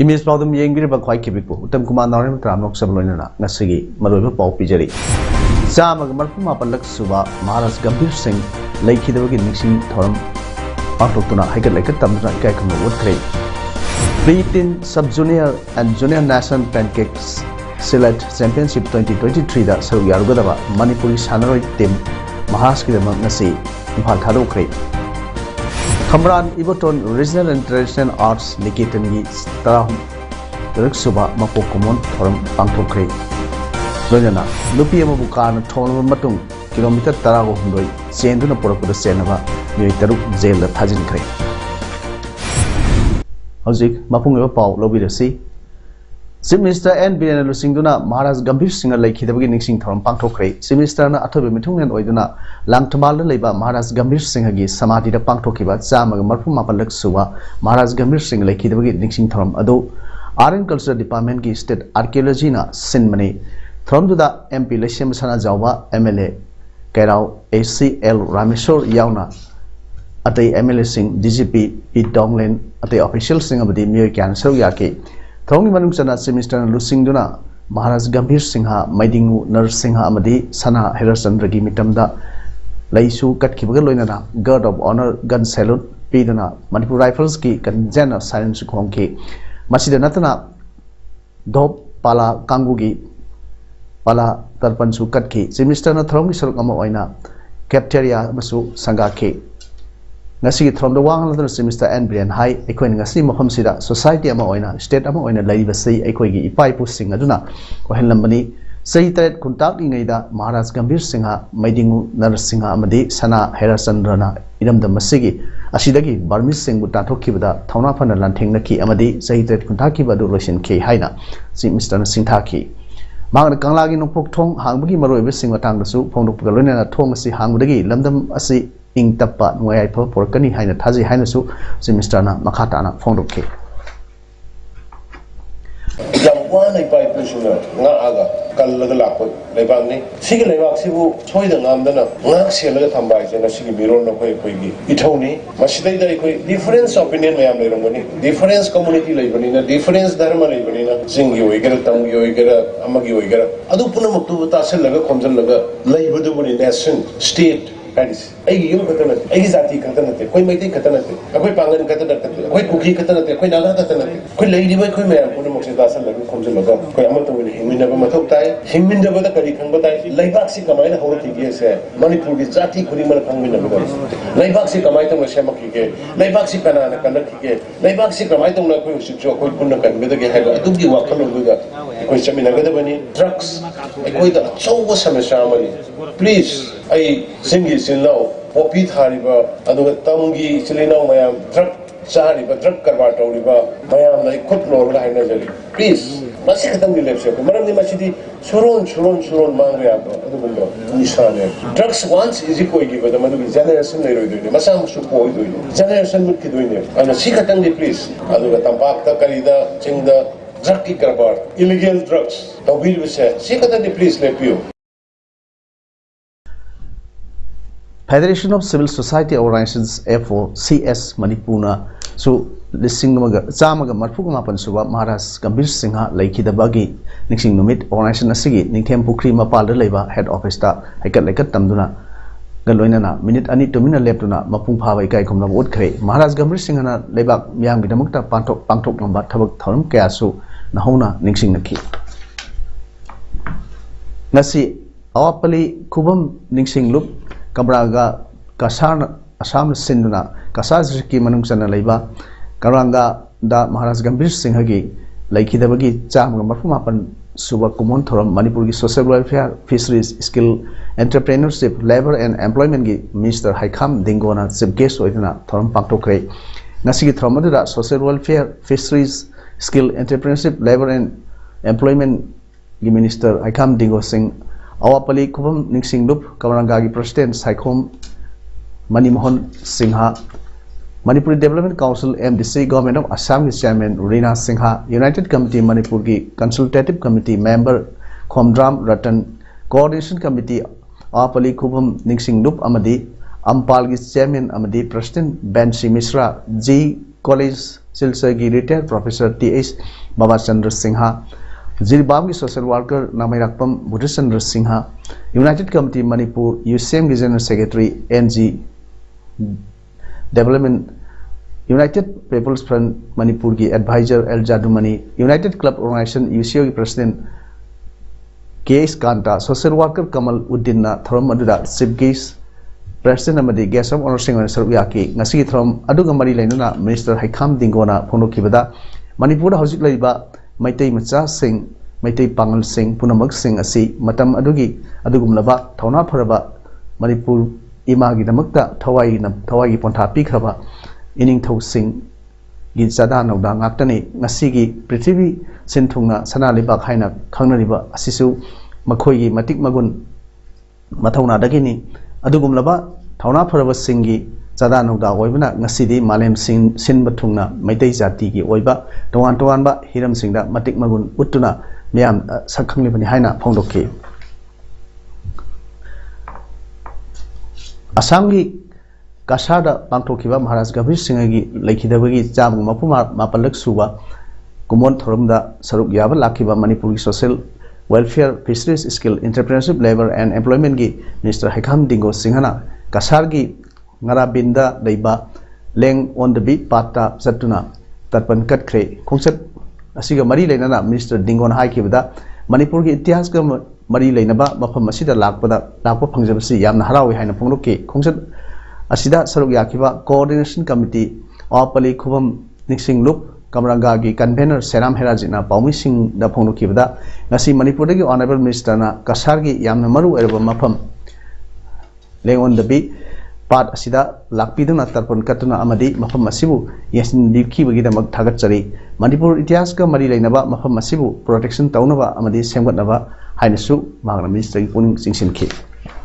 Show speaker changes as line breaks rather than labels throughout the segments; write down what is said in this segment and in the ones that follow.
Image PAODAM yengbiraba khwai kibikpo utam kumar narim tramlok sabloinana ngasigi maroiba pau pijari chamaga marfuma palak suba Maharaj Gambhir Singh laikhidabagi ningsing thoram pangthoktuna haikat laikat tamduna ikai khama wotkre pre-teen sub-junior and junior national pancakes Select Championship 2023 da saru yarugadaba Manipuri Sanaroi team Maharashtrakidamak ngasi imphal thadokre Khamran Iboton Regional and Traditional Arts Niketangi Tarahum Suba Mapok Kumon Thoram Pangthokre Loinana Lupi Amabukana Thonam Matung Kilometer Tarago Hundoi Senduna Porakuda Senava Militaru Jail Thajin Kre Housik Mapung Pau Lobirasi Chief Minister N. Birenu Singduna Maharaj Gambhir Singh laikhidabagi ningsing thoram pangthokre Chief Minister na athobe mitungnen oiduna Langthamal leiba Maharaj Gambhir Singh gi samadhi da pangthokiba chamaga marfu mapalak suwa Maharaj Gambhir Singh laikhidabagi ningsing thoram adu Art and Culture Department gi State Archaeology na sinmani thoram duda MP Leshem Sana Jawba MLA Kairao ACL Rameshwar yauna atai MLA Singh DGP P Donglen atai official Singh abadi miyoi kyan saru yake Thongi manungsana Chief Minister Lusingduna Maharaj Gambhir Singha Maidingu Narsingha amadi Sana Herachandra mitamda Laisu Katkibaga Loinana Guard of Honor Gun Salute Pidana Manipur Rifles ki Kanjana Silence Kongki Masida Natana Dop Pala Kangugi Pala Tarpansu Katki Chief Minister na Thongi Sarukama Oina Cafeteria Masu Sangaki Nasi from the Wang Chief Minister N. Brian Hai Equin Nasi Moham Sida Society Ama Oina State Ama Oina Laivasi Equigi Ipai Pusing Aduna Ohenlambani Sayitret Kuntak Ingaida Maharaj Gambhir Singha Maidingu Narsingha Amadi Sana Herachandrana Idam the Masigi Ashidagi Barmis Singh Butatoki Tauna Pana Lanting Naki Amadi Sayitret Kuntaki Badu Russian K Haina Chief Minister Sintaki Mang Kanglagi no Pok Tong Hangbagi Maro Sing Watangasu Ponduk Galuna Tong Si Hangdagi Lamdam Asi Ing Tapa Nwai Porkani Haina Tazi Hainasu Chief Minister na Makatana Ponduk
One I buy prisoner, Naga, Kalagalapo, Lebani, Sigilak Sibu, Toydan Amdana, Naxia Tambay, and a Sigibiro no Quay, Itoni, Mashida, difference opinion may have difference community Lebanina, difference Dharma Lebanina, Sing you, Tam you, Amagi, Adupuna to Taselaga, Conjalaga, Labor in Nation, State. Paris. I give Katanate, Exati Katanate, Quay Mate Katanate, a Quay Pangan Katanate, Quay Cookie Katanate, Quay Naga Katanate, Quay Lady by Quay Mare, Punamoxidasa, Conjalaga, Quayamato with him in the Matotai, him in the Karikan, but I Laibaxi Kamai, Horiki, Manipur, Zati, Kuriman Pangina, Laibaxi Kamaito Shamaki, Laibaxi Panana Kanaki, Laibaxi Kamaito Naku, Quay Punakan, with the head, I took you walk on with that. Quay Chaminagadabani, drugs, I quit so was some shamani. Please, I sing it in now. Popit Hariba, Adutangi, Chilino, Mayam, truck, Sahariba, truck Karvato Riba, Mayam, like Kutno, Lainazari. Please, Masikatangi Lepsek, Marani Machidi, Suron, Mangria, Nisane. Drugs once is equal given the Madu generation, Masam support doing generation would keep doing it. And a Sikatangi, please, Adutampaka, Karida, Chinda, Zaki Karbar, illegal drugs. The will say, Sikatangi, please let you.
Federation of Civil Society Organizations FOCS Manipuna so listing Zamaga Marpumapan Suba Maharaj Gambhir Singha Laikidabagi Nixing Numit Organization Asigi Ninkem Pukri Mapal Leva Head Office Ta Haikat Laikat Tamduna Galoinana Minute Ani to Mina Leptuna Mapung Pava Kai Komna Wood Kray Maharaj Gambhir Singhana Lebak Miang Vidamukta Pangtok Numba Tabak Thorum Kayasu Nahona Nixing Naki Nasi Awapali Kubam Nixing Loop Kabraga Kasar Assam Sinduna Kasazki Manungsana Leba Karanga da Maharaj Gambhir Singhagi Laikidabagi Cham Mapumapan Suba Kumon Thoram Manipuri Social Welfare Fisheries Skill Entrepreneurship, Labor and Employment gi Minister Haikam Dingona chief guest oiduna thoram pangthokre. Ngasigi thoram aduda Social Welfare, Fisheries, Skill, Entrepreneurship, Labor and Employment gi Minister Haikam Dingo Singh Awapali Kubam Ningsing Lup Kamaranga gi President Saikhom Manimohan Singha, Manipur Development Council MDC, Government of Assam ki Chairman Rina Singha, United Committee Manipur ki Consultative Committee Member Khomdram Ratan, Coordination Committee Awapali Kubam Ningsing Lup Amadi, Ampal ki Chairman Amadi, President Bansi Misra, G College Silsa ki Retired Professor T.H. Babachandra Singha, Zilbam ki Social Worker Namairakpam Buddhachandra Singha, United Committee Manipur UCM ki General Secretary NG Development, United People's Front Manipur ki Advisor El Jadumani, United Club Organization UCO ki President K.S. Kanta, Social Worker Kamal Uddin na thoram aduda chief guest President amadi guest of honor singer Saruyaki, ngasi thoram aduga mari lainuna Minister Haikam Dingona phonokibada Manipur hojik laiba Maitai Macha Singh, Maitai Pangal Singh, Punamak Singh asi matam adugi adugumlaba thauna pharaba Manipur imagi damakta thawai gi pontha pikraba ining thau Singh gi chada nauda ngaktani ngasigi prithvi sinthungna sana libak haina khangnariba asisu makhoi gi matik magun mathauna dagini adugumlaba thauna pharaba Singh gi chada nauda oibna ngasidi malem sin bathungna maitai jati gi oiba tongan ba hiram singda matik magun uttuna miyam sakhanglibani haina phongdokki. Assam ki Kasada Pangthokiba Maharaj Gambhir Singh gi laikhidabagi chamu mapuma mapalak suba kumon thoramda saruk yaba lakiba Manipur Social Welfare, Fisheries, Skill, Entrepreneurship, Labor and Employment gi Minister Haikam Dingo Singhana Kasar gi Ngarabinda Daiba Leng on the beat pata satuna tarpan katkre khongset asiga mari lainana Minister Dingon haikibada Manipur gi itihas ga mari lainaba mafam asida lakpa phangjabasi yamna harawi haina phongloki khongset asida saruk yakiba Coordination Committee Awapali Khubam Ningsing Lup Kamaranga gi convener Seram Herajina Paumi Singh da phonglokibada ngasi Manipur gi Honorable Minister na Kasar gi yamna maru erba mafam Leng on the beat part asida lakpiduna tarpon katuna amadi mafam masibu yasin bikibagi damak thagatchari Manipur itihas ka mari lainaba mafam masibu protection taunaba amadi semgatnaba hainasu magna minister puning singsinki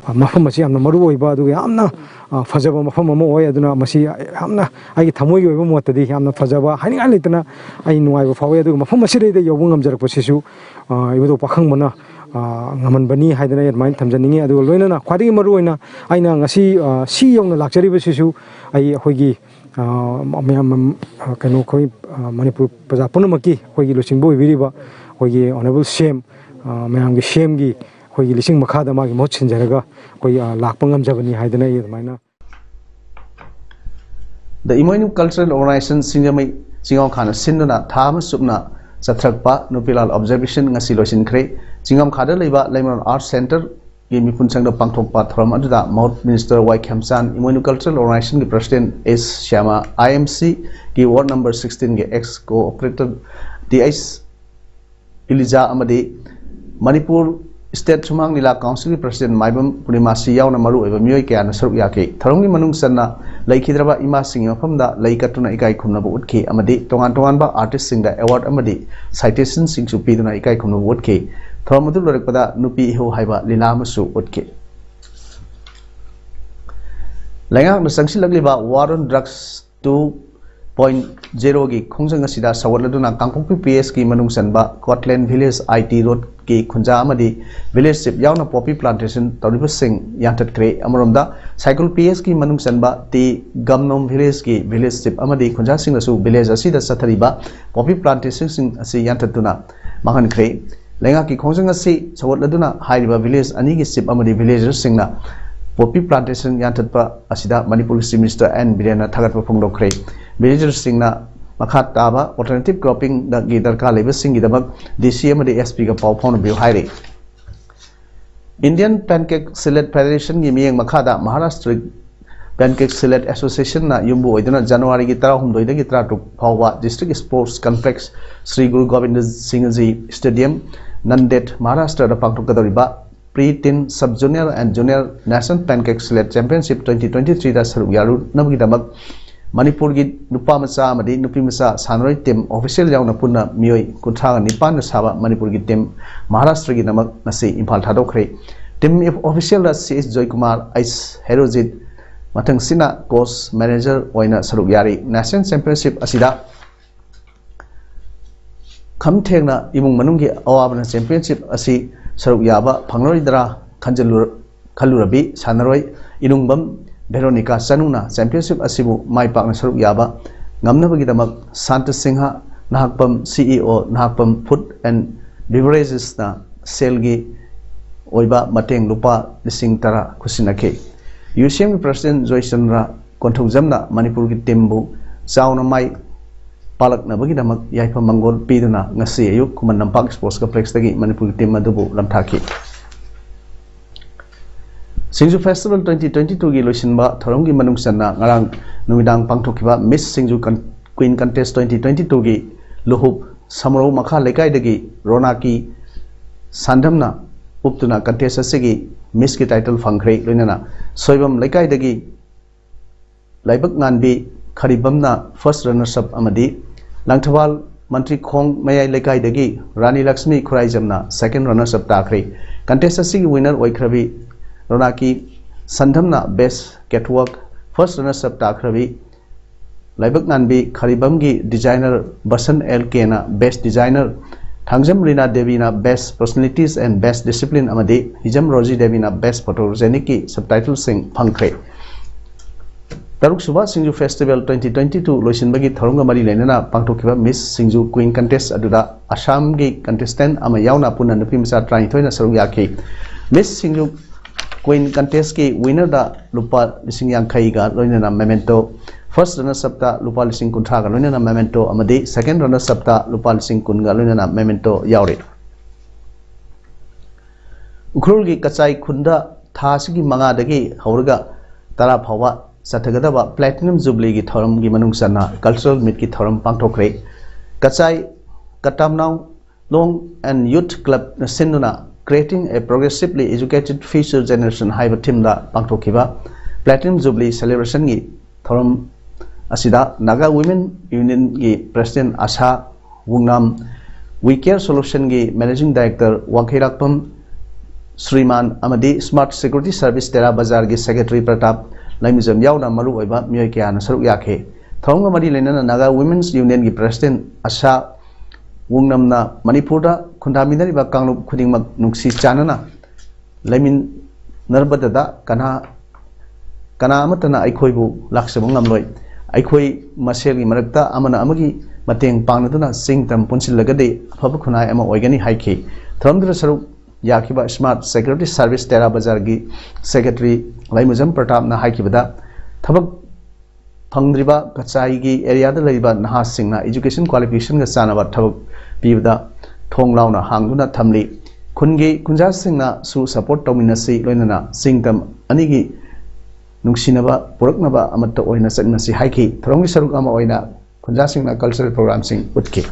mafam masi amna maru oiba adu yamna fajaba mafam amo oi aduna masi yamna ai thamoi gi oiba motadi yamna fajaba haninga litna ai nuai ba fawe adu mafam masi de yobung amjarak posisu ibudo pakhang mana ngaman bani haidana yadmain thamjaningi adu loinana khwadi maru oina aina ngasi si yongna lakchari basisu ai hoigi mayam kanu khoi Manipur praja punamaki hoigi losingbo ibiriba hoigi honorable shem mayam gi shem gi hoigi lising makhada magi mot sinjaraga hoi lakpangam jabani haidana yadmaina.
The Imoinu Cultural Organization Singam Khana Sinduna Thama Supna Sathrakpa Nupilal Observation ngasi losin kre Singam Khada Leiba Lemon Art Center gi mipun sangda pangthokpa thoram aduda Mouth Minister Y Khamsan Imoinu Cultural Organization gi President S Shyama IMC gi Ward number 16 gi ex co-operator DH Ilija amadi Manipur State Sumang Nila Council gi President Maibam Punimasi yauna maru eba mioi kya na saruk yake tharongni manung sanna laikhidraba ima sing mafamda laikatuna ikai khumnaba utki amadi tongan ba artist singda award amadi citation sing su piduna ikai khumnaba utki thoromadu lorekpada nupi ho haiba lila masu utki lainga na sangsilagliba war on drugs 2.0 gi khongjang asida sawatladuna kangpongpi PS ki manung sanba Scotland Village IT Road ki khunja amadi village ship yauna poppy plantation tawriba sing yantat kre amromda cycle PS ki manung sanba ti Gamnom Village ki village ship amadi khunja sing asu village asida sathariba poppy plantation sing asi yantatuna mahan kre lenga ki khongjang asi sawatladuna hairiba village ani gi ship amadi villagers singna poppy plantation yantatpa asida Manipur Chief Minister N Birena thagatpa phonglo kre villagers singna Makhat taba alternative cropping da gi darka leba singi dabak DC amadi SP ga pau phone biu haire Indian Pancake Salad Federation gi miyeng makhada Maharashtra Pancake Salad Association na yumbu oidana January gi 13 da gi 32 phawwa District Sports Complex Sri Guru Gobind Singh Ji Stadium Nandet Maharashtra da pangthok kadariba Pre-Teen, Sub-Junior and Junior National Pancake Sled Championship 2023 da saruk yaru nabgidamak Manipur gi nupa macha amadi nupi macha sanroi team official yauna punna mioi kunthra nipan saba Manipur gi team Maharashtra gi namak nasi Imphal thadokre team official da CS Joy Kumar Ice Herojit mathang sina coach manager oina saruk yari national championship asida kham thengna imung manung gi awabana championship asi saruk yaba phangloidra khalurabi sanaroi inungbam Veronica Chanuna championship asibu mai pakna saruk yaba ngamnabagi damak Santa Singha nahakpam CEO nahakpam food and beverages na selgi oiba mateng lupa lising tara khusinake UCM president Joy Chandra konthojamna Manipur gi tembu chauna mai palakna bagi damak yaifa mangol piduna ngasi ayuk kuman nampak sports complex dagi Manipur gi tem adubu lamthaki Singju Festival 2022 gi loisinba thorong gi manungsanna ngarang numidang pangthokiba Miss Singju Queen Contest 2022 gi luhup samro makha lekai dagi Ronaki Sandhamna uptuna contest asigi Miss ki title phangkhre loinana soibam lekai dagi laibak nganbi kharibamna first runners up amadi Langthawal Mantri Khong Mayai lekai dagi Rani Lakshmi Khuraijamna second runners up takhre contest asigi winner oikhrabi Ronaki Sandhamna best catwalk first runners up takhrabi Laibak Nanbi Kharibamgi designer Basan LK na best designer Thangjam Rina Devi na best personalities and best discipline amadi Hijam Roji Devi na best photogenic ki subtitle sing phangkhre Taruk Suba Singju Festival 2022 loisinbagi thorunga mari lenana pangthokiba Miss Singju Queen Contest aduda Assam gi contestant ama yauna punna nupi masa trai thoina saruk yakhi Miss Singju Queen Contest ki winner da lupa lising yang khai ga loinana memento first runner up ta lupa lising kunthra ga loinana memento amadi second runner up ta lupa lising kun ga loinana memento yaure ukhurul gi kachai khunda thasigi manga dagi hauraga tara phawa sathagadaba platinum jubilee gi thoram gi manungsana cultural meet ki thoram pangthokre kachai katamnau long and youth club na sinduna creating a progressively educated future generation haiba teamda pangthokiba platinum jubilee celebration gi thoram asida Naga Women Union gi president Asha Wungnam We Care Solution gi managing director Wangkhairakpam Sriman amadi Smart Security Service Tera Bazar gi secretary Pratap Laimizam yauna maru oiba miyoi kya na saruk yakhe thoronga mari lenana Naga Women's Union gi president Asha Wungnamna Manipurda khundamidari ba kanglup khudingmak nungsi chanana laimin narbadada kana amatana aikhoibu laksabung ngamloi aikoi masel gi marakta amana amagi mateng pangnaduna singtam punsilagade afaba khunai ama oigani haikhi thoromdra saruk yakhiba Smart Security Service Tera Bazar gi secretary Laimuzam Pratap na haikibada thabak phangdriba kachai gi area da leiba naha singna education qualification ga sanaba thabak pibda thonglauna hangduna thamli khungi kunja singna su support tawminasi loinana singtam anigi nungsinaba puraknaba amatta oina saknasi haiki throngi saruk ama oina kunja singna cultural program sing utki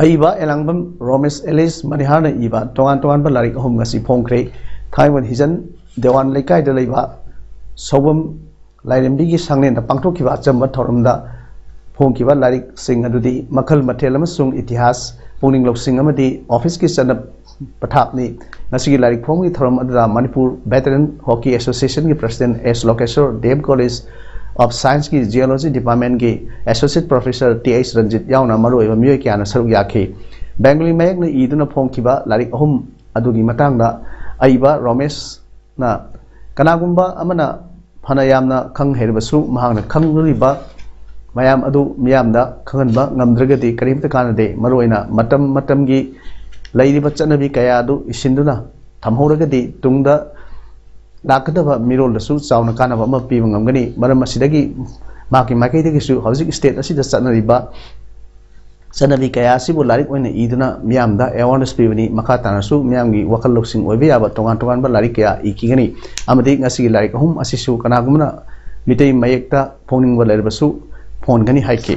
aiba elangbam Romesh Ellis Manihana iba tongan ba larik hom ngasi phongkre thaiwan hijan dewan lekai da leiba sobam lairembi gi sanglen da pangthokkiba achamba thoramda phongkiba larik sing adudi makhal mathel amasung itihas pungning loksing amadi office ki sanap pathapni ngasigi larik phonggi thoram adra Manipur Veteran Hockey Association ki president S Lokeshwar Dev College of Science ki Geology Department ki Associate Professor T.H. Ranjit yauna maru eba miyoi kya na saruk yakhi Bengali mayek na iduna phongkiba larik ahum adugi matangda aiba Romesh na kanagumba amana phana yamna khang herbasu mahangna khangribba mayam adu miyamda khanganba ngamdragadi karimta kanade maroina matam gi lairiba chanabi kaya adu isinduna thamhoragadi tungda lakadaba mirol dasu chauna kanaba ma piba ngamgani maram asidagi maki maikaidagi su hojik state asida chanariba chanabi kaya sibu larik oina iduna miyamda awareness pibani makha tanasu miyamgi wakal loksing oibe yaba tongan ba larik kaya ikigani amadi ngasigi larik hum asisu kanagumna mitei mayekta phongning ba lerbasu phone gani haike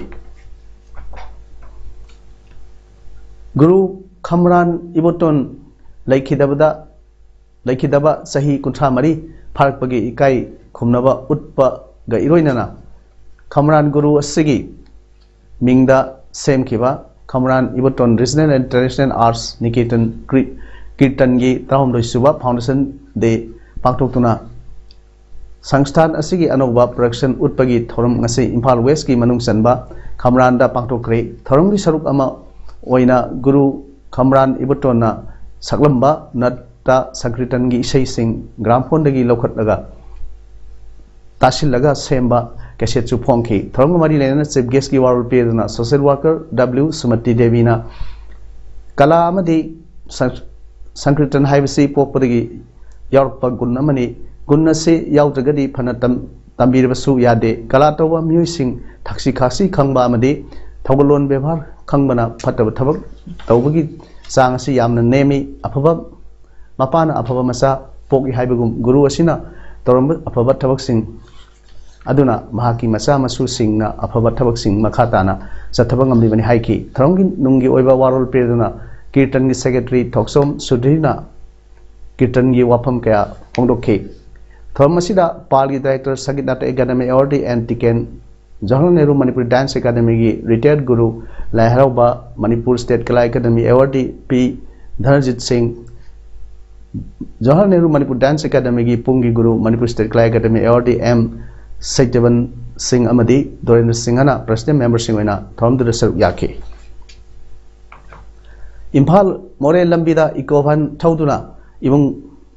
Guru Khamran Iboton laikhidabada लेखिदबा सही कुंठा मरी फारकपगी इकाई खुमनबा उत्पा गा इरोइनना खमरान गुरु असिगी मिंगदा सेमखिबा खमरान Iboton regional and traditional arts निकेतन कीर्तन की तराहुमदोई सुबा foundation दे पांगथोक्तुना संस्थान असिगी अनोबा production उत्पगी theorem ngasi Imphal waste की मनुंग चनबा खमरान दा पांगथोक्रे थोरम की सरुक अमा ओइना गुरु खमरान इबोटोना सकलम्बा नट्टा संकीर्तन की इसई सिंह ग्रामफोन दगी लौखटलगा तासिलगा सेम्बा कैसेट चु फोंखी थोरम मरी लेना चीफ गेस्ट की वारोल पेदना सोशल वर्कर डब्ल्यू सुमति देवीना कला अमदी संकीर्तन हाइबसी पोपदगी यावरप गुण अमनी गुण से यावद्रगदी फना तंबीरबसु यादे कला तौबा मियोइसिंग थाक्सी खासी खंगबा अमदी थौगलोन व्यवहार खंगबना फटब थबक तौबगी चांग असि यामना नेमी अफबा मपाना अफबा मसा पोगी हाइबगुम गुरु असिना तौरम अफबा थबकसिंग अदुना महाकी मसा मसु सिंगना अफबा थबकसिंग मखाताना चथबा ngamlibani haiki थरंगी नुंगी ओइबा वारोल पेदना कीर्तन की सेक्रेटरी थोक्सोम सुधीना कीर्तन की वाफम क्या फोंदोखे थरम मसिदा पाल की director Sangeet Natak academy award and Tiken Jawaharlal Nehru Manipur dance academy की retired guru Laiharaoba Manipur state Kala academy award P Dhanjit Singh Jawaharlal Nehru Manipur dance academy की पुंगी guru Manipur state Kala academy award M Saitwan Singh अमदी दोरेंद्र सिंहना प्रेसिडेंट मेंबर सिंह थोरमदुदा सरुक याखी इम्फाल मोरे लंबीदा इकोभान थौदुना इमुंग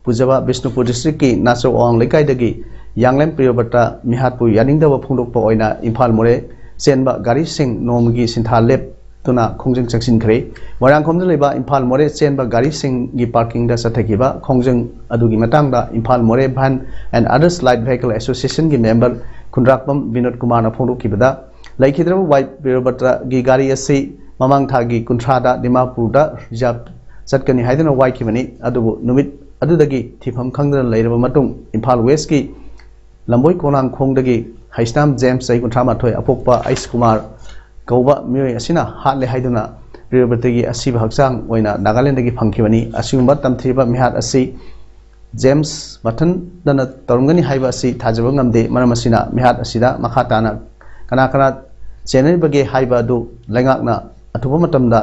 पुजबा बिष्णुपुर डिस्ट्रिक्ट की नाचो ओंग लेकाइदगी यांगलेम प्रियोबटा मिहातपु यानिंगदबा फोंदोकपा ओइना इम्फाल मोरे चेनबा गारी सिंह नोमगी सिंथा लेपतुना खोंजंग चंगसिनख्रे मोरांगखोमदा लेबा इम्फाल मोरे चेनबा गारी सिंह की पार्किंग दा चथखिबा खोंजंग अदुगी मतांगदा इम्फाल मोरे भान and others light vehicle association की मेंबर खुंद्राकपम विनोद कुमार फोंदोकिबदा लेखिद्रबा वाइट प्रियोबटा की गारी असि ममांग थागी कुंथ्रादा दिमापुरदा रिजर्व चटकनी हाइदना वाइखिबनी अदुबु नुमित अदुदगी थिफम खंगदना लेरबा मतुंग इम्फाल वेस्ट की लंबोई कोनांग खोंगदगी हाइस्नाम जेम्स चै कुंथ्रा माथोय अपोकपा आइस कुमार कौबा मियोय असिना हातले हाइदना प्रियोबटगी असिबा हक्चांग ओइना नागालैंडगी फंखिबनी असिगुंबा तमथ्रिबा मिहात असि जेम्स मथन दना तरुंगनी हाइबा असि थाजबा ngamde मरम असिना मिहात असिदा मखाताना कना कना चेनल बगे हाइबा दु लैंगाकना अथुबा मतमदा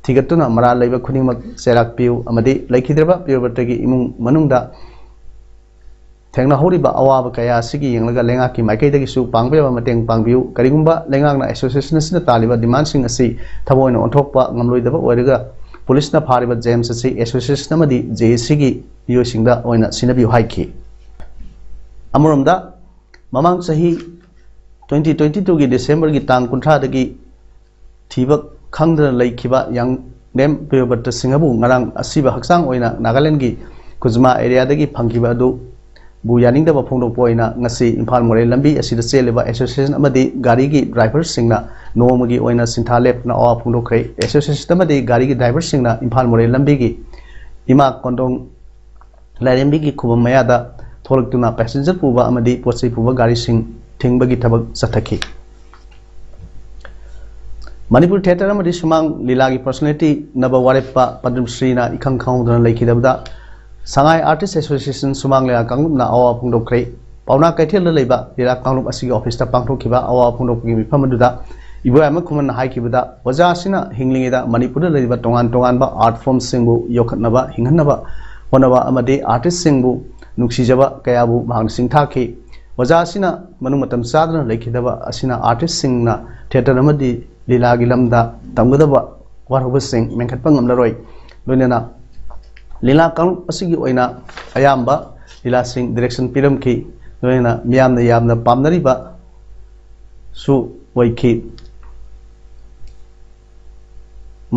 थिगतुना मरा लैबा खुनिमक सेराक पिउ अमदी लैखिद्रबा प्रियोबटगी इमुंग मनुंगदा थेंगना होरिबा अवाबा कया सिगी यंगलगा लेंगाकी माइकैदगिसु पांगबेबा मतेंग पांगबिउ करिगुंबा लेंगाकना एसोसिएशन सिना तालिबा डिमांड सिंग असि थबोइना ओंथोकपा ngamloidaba ओइरगा पुलिसना फारिबा जेम्स असि एसोसिएशन अमदी जेसी की योसिंगदा ओइना सिनाबिउ हाइखि अमरोमदा ममांग सही 2022 की डिसेंबर की तांग कुंथ्रादगी थीबक खंगदना लैखिबा Yanglem प्रियोबट सिंहबु ngarang asiba hakchang oina Nagaland की कुजमा एरिया दगी फंखिबा दु बु यानिंगदबा फोंदोकपा ओइना ngasi इम्फाल मोरे लंबी असिदा चेलेबा एसोसिएशन अमदी गाड़ी की ड्राइवर सिंगना नोमगी ओइना सिंथा लेपना अवा फोंदोखै एसोसिएशन अमदी गाड़ी की ड्राइवर सिंगना इम्फाल मोरे लंबी की इमा कोंडोंग लाइरेंबी की खुबम मयादा थोलक्तुना पैसेंजर पुबा अमदी पोचै पुबा गाड़ी सिंग थिंगबगी थबक चथखि मणिपुर थिएटर अमदी सुमांग लीला की पर्सनालिटी नबा वारेपा पद्मश्रीना इखंग खाउदना लेखिदबदा सांगाई आर्टिस्ट एसोसिएशन सुमांग लीला कांगलुपना अवा फोंदोखै पाउना कैथेल लेबा लीला कांगलुप असिगी ऑफिस ता पांगथोखिबा अवा फोंदोखगी मिफम अदुदा इबोयाम खुमन हाइखिबदा वजासिना हिंगलिंगेदा मणिपुर लेबा तोंगान तोंगानबा आर्ट फॉर्म सिंगबु योखनबा हिंगनबा होनबा अमदी आर्टिस्ट सिंगबु नुक्सिजबा कयाबु महंग सिंथाखि वजासिना मनु मतम चादना लेखिदबा असिना आर्टिस्ट सिंगना थिएटर अमदी लीला की लमदा तमगदबा वारहबा सिंग मेंखटपा ngamlaroi लोइनना लीला कांगलुप असिगी ओइना अयाम्बा लीला सिंग डायरेक्शन पिरमखि लोइना मियामना यामना पामनरिबा सु वैखि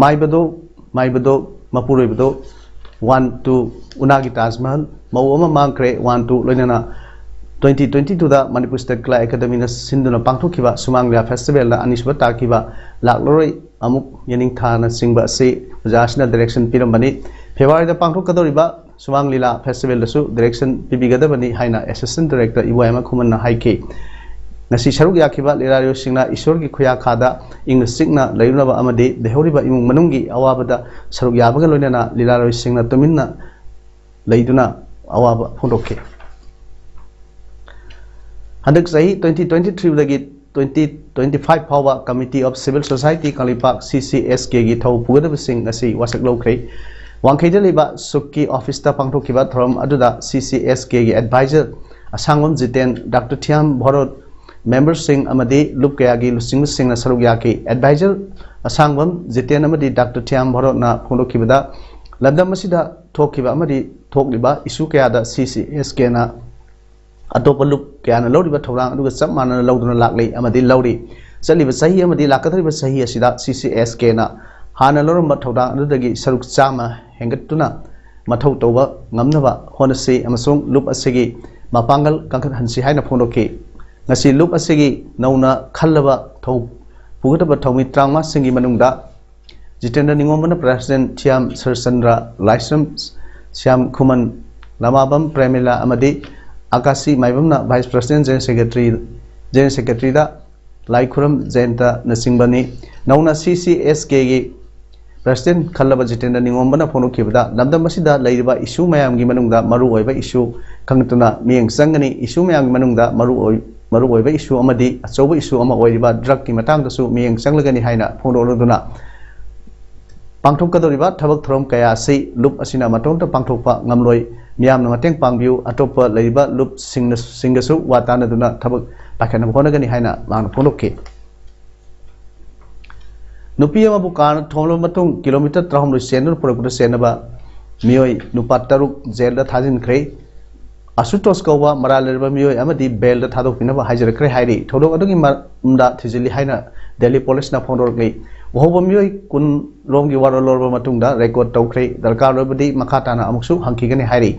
माइबदो मपुरोइबदो 1 2 उनागी ताजमहल मौमा मांगख्रे 1 2 लोइनना 2022 दा Manipur state Kala academy सिंधुना पांथोखिबा सुमांगलिया festival दा अनिसुबा ताकिबा लाकलोरoi अमुक यनिंग थाना सिंगबा से जासना डायरेक्शन पिरमबनी फेब्रुवारी दा पांथोकदोरिबा सुमांगलीला फेस्टिवल दसु डायरेक्शन पिबिगदबनी हाइना असिस्टेंट डायरेक्टर इबोयामा खुमनना हाइके nasi sharuk yakiba lerario singna ishor ki khoya khada ing sikna leirunaba amade dehoriba imung manungi awabada sharuk yabaga loinana lerario singna tuminna leiduna awaba phondokhe handak sahi 2023 lagi 2025 phawa Committee of Civil Society Kalipak CCSK gi thau pugadaba sing asi wasak lokre wangkhaida leba sukki office ta pangthokiba thoram aduda CCSK gi advisor asangom jiten Dr. Thiam Bhorot member sing amadi lupkaya gi lusing sing na saruk yaki advisor asangom jiten amadi Dr. Thiam Bhorot na phondokibada lamdam masida thokiba amadi thokliba issue kaya da CCSK na atopa lup kaya na lawriba thorang aduga chap manana lawduna laklei amadi lawri chaliba sahi amadi lakathriba sahi asida CCSK na hana loramba thorang adudagi saruk chama hengatuna mathau toba ngamnaba honase amasung lup asegi mapangal kangkhat hansi haina phondoki ngasi lup asegi nauna khallaba thau pugataba thawmi trangma singi manungda Jitendra Ningomana President Thiam Sarsandra Laisram Siam Kuman Lamabam Premila Amadi Akasi Maibamna Vice President General Secretary da Laikuram Jenta Nasingbani Nauna CCSK gi President Khalaba Jitendra Ningomana Phonokibada Lamdam Masida Laiba issue mayam gi manungda maru oiba issue kangtuna mieng sangani issue mayam gi manungda maru oiba issue amadi achoba issue ama oiriba drug ki matang dasu mieng sanglagani haina phonoduna pangthokadoriba thabak thorom kaya sei lup asina matonta pangthokpa ngamloi miyamna mateng pangbiu atopa leiba lup singgasu watana duna thabak pakhana phonagani haina mang phonokki nupi ama bukan thomlo matung kilometer 300 senur purakuda senaba miyoi nupa taruk jail da thajin khrei asutos kawa maraleba miyoi amadi bail da thadok pinaba hajar khrei hairi thodok adugi mda thijili haina Delhi police na phonor ngai wohoba miyoi kun romgi warolorba matungda record tawkhrei darkar robadi makhatana amuksu hangkigani hairi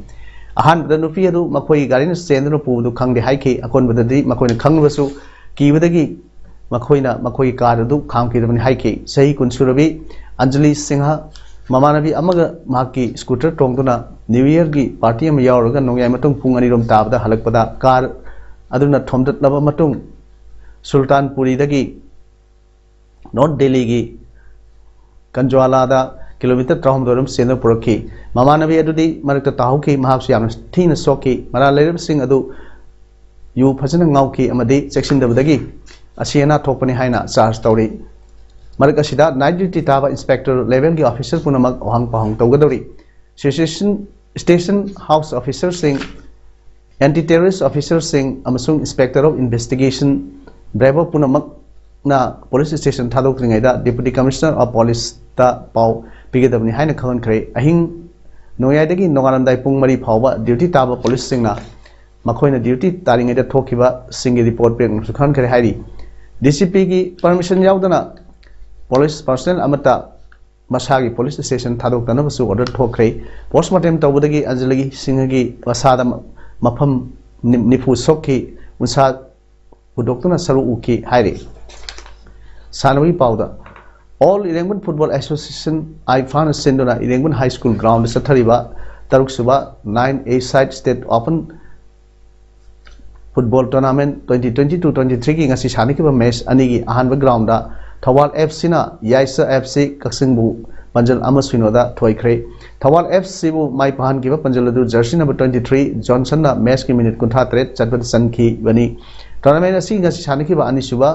ahan da nupi adu makoi garin sendro pu du khangde haiki akon badadi makoi khangbasu kibadagi makoi car adu khangkidabani haiki sahi kun surabi Anjali Singha mamanabi amaga maki scooter tongduna New Year gi party am yauraga nongyai matung pung ani rom tabda halakpada car aduna thomdat laba matung Sultanpuri dagi North Delhi gi Kanjwala da kilometer 300 sendor purakhi mamanabi adudi marakta tahuki mahaksu yamna thina soki mara lerab sing adu yu phajana ngauki amadi chexindabadagi asiana thokpani haina charge tawri marak asida night duty taba inspector level gi officer punamak ohang pahang tawgadori station house officer sing anti terrorist officer sing amasung inspector of investigation bravo punamak na police station thadok ringaida deputy commissioner of police ta pau pigedabni haina khawan khre ahing noyadagi nonganandai pung mari phawba duty taba police singna makoina duty taringaida thokiba singi report pe sukhan khre hairi DCP gi permission yaudana police personnel amata masagi police station thadok tana basu order thokre postmortem tawbudagi anjalagi singagi wasada mafam nifu sokki unsa udoktuna saru uki hairi Sanwi Pauda All Irengban Football Association I found a sendona Irengban High School ground Sathariba Taruk Suba 9A Side State Open Football Tournament 2022-23 ki ngasi sani ki ba match ani gi ahanba ground da Thawal FC na Yaisa FC Kaksingbu Panjal Amaswinoda thoikre Thawal FC bu mai pahan ki ba Panjal adu jersey number 23 Johnson na match ki minute 53 chatbat sanki bani tournament asi ngasi sani ki ba ani suba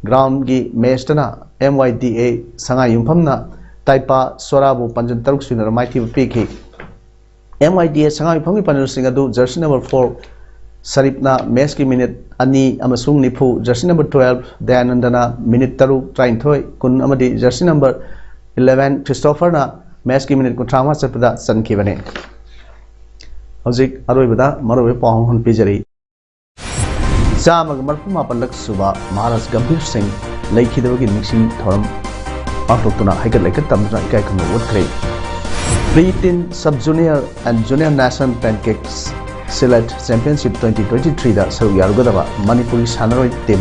ground gi match tana MYDA Sanga Yumpham Taipa Sorabu Panjan Taruk Swinner Mighty Piki MYDA Sanga Yumpham gi Panjal Singadu jersey number 4 Saripna match ki minute ani amasung nipu jersey number 12 Dayanandana minute taru train thoi kun amadi jersey number 11 Christopher na match ki minute kuntrama chapda sanki bane hojik aroi bada marobe pahong hon pijari Samag Marfuma Palak Suba Maharaj Gambhir Singh Laikhidawagi Nixing Thoram Pangtokuna Haikat Laikat Tamdra Ikai Kama Woodcray Pre-teen Sub-Junior and Junior National Pancakes Select Championship 2023 da Saru Yarugadaba Manipuri Sanaroi Team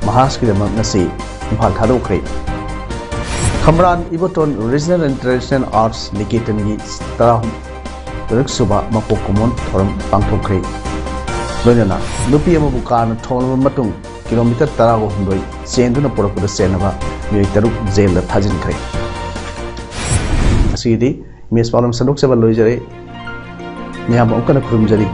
Maharashkidama Nasi Imphal Thadokray Khamran Iboton Regional and Traditional Arts Niketan Gi Tarahum Tarak Suba Mapokumon Thoram Pangtokray Loinana nupi amabu kana thonaba matung kilometer 16 chenduna porakuda senaba mi taruk jail la thajin khre asidi mes problem sanok seba loijare ꯃꯌꯥꯝ ꯑꯃꯨꯛꯀꯟꯅ ꯈꯨꯔꯨꯝꯖꯔꯤ